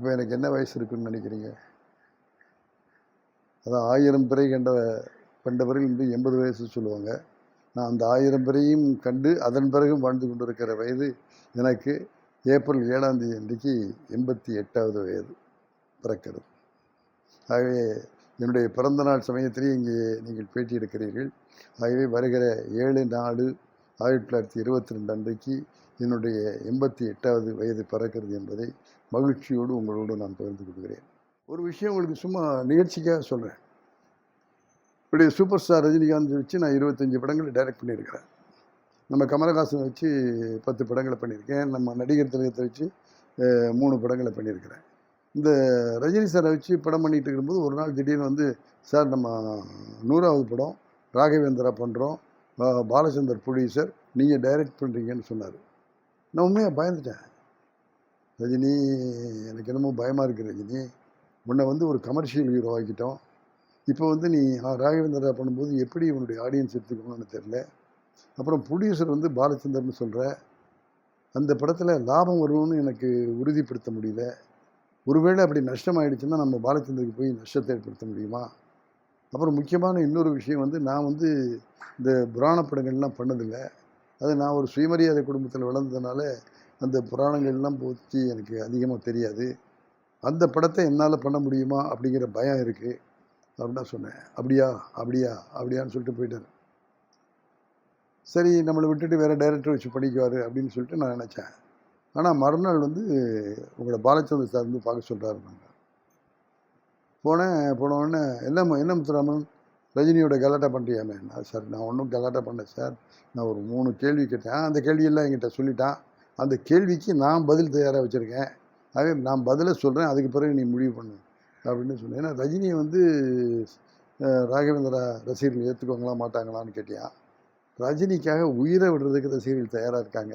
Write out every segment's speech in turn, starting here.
இப்போ எனக்கு என்ன வயசு இருக்குன்னு நினைக்கிறீங்க? அதான் 1000 பிறை கண்டவர்கள் இன்று 80 வயசு சொல்லுவாங்க. நான் அந்த 1000 பிறையும் கண்டு அதன் பிறகும் வாழ்ந்து கொண்டிருக்கிற வயது எனக்கு ஏப்ரல் 7ஆம் தேதி அன்றைக்கு 88வது வயது பிறக்கிறது. ஆகவே என்னுடைய பிறந்த நாள் சமயத்திலே இங்கே நீங்கள் பேட்டி எடுக்கிறீர்கள். ஆகவே வருகிற 7/4/1922 அன்றைக்கு என்னுடைய 88வது வயது பிறக்கிறது என்பதை மகிழ்ச்சியோடு உங்களோடு நான் பகிர்ந்து கொள்கிறேன். ஒரு விஷயம் உங்களுக்கு சும்மா நிகழ்ச்சிக்காக சொல்கிறேன். இப்படி சூப்பர் ஸ்டார் ரஜினிகாந்த் வச்சு நான் 25 படங்களை டைரக்ட் பண்ணியிருக்கிறேன். நம்ம கமலஹாசனை வச்சு 10 படங்களை பண்ணியிருக்கேன். நம்ம நடிகர் திலகத்தை வச்சு 3 படங்களை பண்ணியிருக்கிறேன். இந்த ரஜினி சாரை வச்சு படம் பண்ணிகிட்டு இருக்கும்போது ஒரு நாள் திடீர்னு வந்து, சார் நம்ம 100வது படம் ராகவேந்திரா பண்ணுறோம், பாலச்சந்தர் ப்ரொடியூசர், நீங்கள் டைரக்ட் பண்ணுறீங்கன்னு சொன்னார். நான் உண்மையாக பயந்துட்டேன். ரஜினி, எனக்கு என்னமோ பயமாக இருக்குது ரஜினி, முன்ன வந்து ஒரு கமர்ஷியல் ஹீரோ ஆக்கிட்டோம், இப்போ வந்து நீ ராகவேந்திரா பண்ணும்போது எப்படி உன்னுடைய ஆடியன்ஸ் எடுத்துக்கணும்னு தெரில. அப்புறம் ப்ரொடியூசர் வந்து பாலச்சந்தர்னு சொல்கிற, அந்த படத்தில் லாபம் வரும்னு எனக்கு உறுதிப்படுத்த முடியல. ஒருவேளை அப்படி நஷ்டம் ஆகிடுச்சுன்னா நம்ம பாலச்சந்தருக்கு போய் நஷ்டத்தை ஏற்படுத்த முடியுமா? அப்புறம் முக்கியமான இன்னொரு விஷயம் வந்து, நான் வந்து இந்த புராண படங்கள்லாம் பண்ணதில்லை. அது நான் ஒரு சுயமரியாதை குடும்பத்தில் வளர்ந்ததுனால அந்த புராணங்கள்லாம் பற்றி எனக்கு அதிகமாக தெரியாது. அந்த படத்தை என்னால் பண்ண முடியுமா அப்படிங்கிற பயம் இருக்குது அப்படின்னா சொன்னேன். அப்படியான்னு சொல்லிட்டு போயிட்டார். சரி, நம்மளை விட்டுட்டு வேறு டைரக்டர் வச்சு படிக்குவார் அப்படின்னு சொல்லிட்டு நான் நினச்சேன். ஆனால் மறுநாள் வந்து உங்களை பாலச்சந்தர் சார் வந்து பார்க்க சொல்கிறாரு. நாங்கள் போனோடனே என்ன முத்துராமன், ரஜினியோட கலாட்டா பண்ணுறியாமே? சார் நான் ஒன்றும் கலாட்டா பண்ணேன் சார், நான் ஒரு 3 கேள்வி கேட்டேன், அந்த கேள்வியெல்லாம் என்கிட்ட சொல்லிட்டான், அந்த கேள்விக்கு நான் பதில் தயாராக வச்சுருக்கேன், ஆகவே நான் பதிலை சொல்கிறேன், அதுக்கு பிறகு நீ முடிவு பண்ணு அப்படின்னு சொன்னேன். ஏன்னா ரஜினியை வந்து ராகவேந்திரா ரசிகர்கள் ஏற்றுக்குவாங்களா மாட்டாங்களான்னு கேட்டியான். ரஜினிக்காக உயிரை விடுறதுக்கு ரசிகர்கள் தயாராக இருக்காங்க.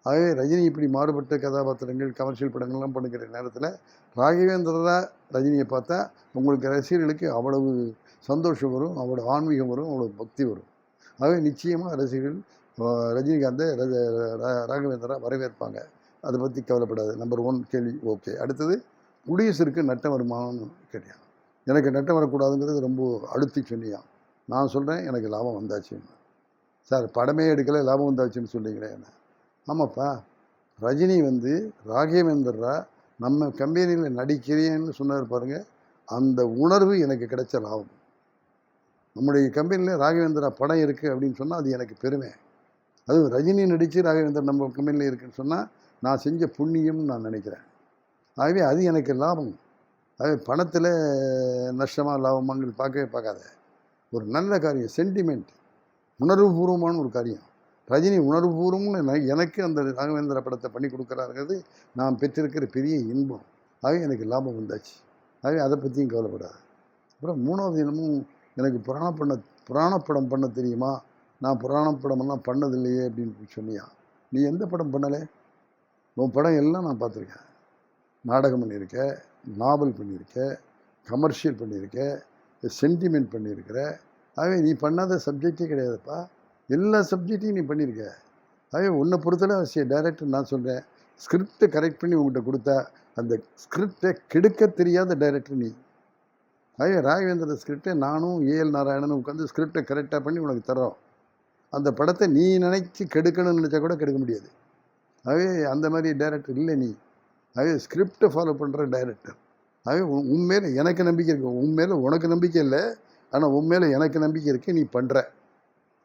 ஆகவே ரஜினி இப்படி மாறுபட்ட கதாபாத்திரங்கள் கமர்ஷியல் படங்கள்லாம் பண்ணுகிற நேரத்தில் ராகவேந்திரா ரஜினியை பார்த்தா உங்களுக்கு ரசிகர்களுக்கு அவ்வளவு சந்தோஷம் வரும், அவ்வளோ ஆன்மீகம் வரும், அவ்வளோ பக்தி வரும். ஆகவே நிச்சயமாக ரசிகர்கள் ரஜினிகாந்தை ராகவேந்திரா வரவேற்பாங்க. அதை பற்றி கவலைப்படாது. நம்பர் 1 கேள்வி ஓகே. அடுத்தது, ப்ரொடியூசருக்கு நட்டம் வருமானம்னு கேட்டியான். எனக்கு நட்டம் வரக்கூடாதுங்கிறது ரொம்ப அழுத்தி சொன்னியான். நான் சொல்கிறேன், எனக்கு லாபம் வந்தாச்சுன்னு. சார் படமே எடுக்கலை லாபம் வந்தாச்சுன்னு சொல்லிங்களே என்ன? ஆமாப்பா, ரஜினி வந்து ராகவேந்திரா நம்ம கம்பெனியில் நடிக்கிறேன்னு சொன்னார் பாருங்கள், அந்த உணர்வு எனக்கு கிடைச்ச லாபம். நம்முடைய கம்பெனியில் ராகவேந்திரா படம் இருக்குது அப்படின்னு சொன்னால் அது எனக்கு பெருமை. அதுவும் ரஜினி நடித்து ராகவேந்திரா நம்ம கம்பெனியில் இருக்குதுன்னு சொன்னால் நான் செஞ்ச புண்ணியம்னு நான் நினைக்கிறேன். ஆகவே அது எனக்கு லாபம். ஆகவே பணத்தில் நஷ்டமாக லாபமாங்கிறது பார்க்காத. ஒரு நல்ல காரியம், சென்டிமெண்ட், உணர்வுபூர்வமான ஒரு காரியம். ரஜினி உணர்வுபூர்வம்னு எனக்கு அந்த ராகவேந்திரா படத்தை பண்ணி கொடுக்குறாருங்கிறது நான் பெற்றிருக்கிற பெரிய இன்பம். ஆகவே எனக்கு லாபம் வந்தாச்சு. ஆகவே அதை பற்றியும் கவலைப்படாது. அப்புறம் 3வது தினமும் எனக்கு புராண படம் பண்ண தெரியுமா? நான் புராண படமெல்லாம் பண்ணதில்லையே அப்படின்னு சொன்னியா. நீ எந்த படம் பண்ணலை? உன் படம் எல்லாம் நான் பார்த்துருக்கேன். நாடகம் பண்ணியிருக்கேன், நாவல் பண்ணியிருக்கேன், கமர்ஷியல் பண்ணியிருக்கேன், சென்டிமெண்ட் பண்ணியிருக்கிற. ஆகவே நீ பண்ணாத சப்ஜெக்டே கிடையாதுப்பா, எல்லா சப்ஜெக்டையும் நீ பண்ணியிருக்க. ஆகவே உன்னை பொறுத்தவரை டைரக்டர் நான் சொல்கிறேன், ஸ்கிரிப்டை கரெக்ட் பண்ணி உங்கள்கிட்ட கொடுத்தா அந்த ஸ்கிரிப்டை கெடுக்க தெரியாத டைரக்டர் நீ. ஆகவே ராகவேந்திர ஸ்கிரிப்டை நானும் ஏஎல் நாராயணனும் உட்காந்து ஸ்கிரிப்டை கரெக்டாக பண்ணி உனக்கு தரோம். அந்த படத்தை நீ நினைச்சி கெடுக்கணும்னு நினச்சா கூட கெடுக்க முடியாது. ஆகவே அந்த மாதிரி டைரக்டர் இல்லை நீ. ஆகவே ஸ்கிரிப்டை ஃபாலோ பண்ணுற டைரக்டர். ஆகவே உன் மேலே எனக்கு நம்பிக்கை இருக்குது, உன் மேலே உனக்கு நம்பிக்கை இல்லை, ஆனால் உன் மேலே எனக்கு நம்பிக்கை இருக்குது, நீ பண்ணுற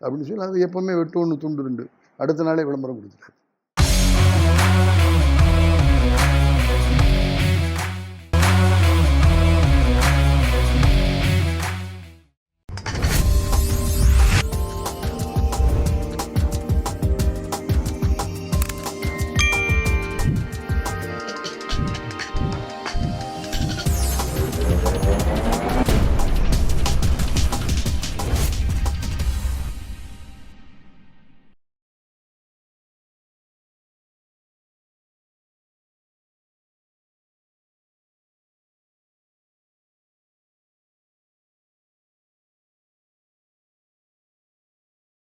அப்படின்னு சொல்லி அது எப்போவுமே வெட்டு 1 துண்டு 2 அடுத்த நாளே விளம்பரம் கொடுத்துட்டாரு.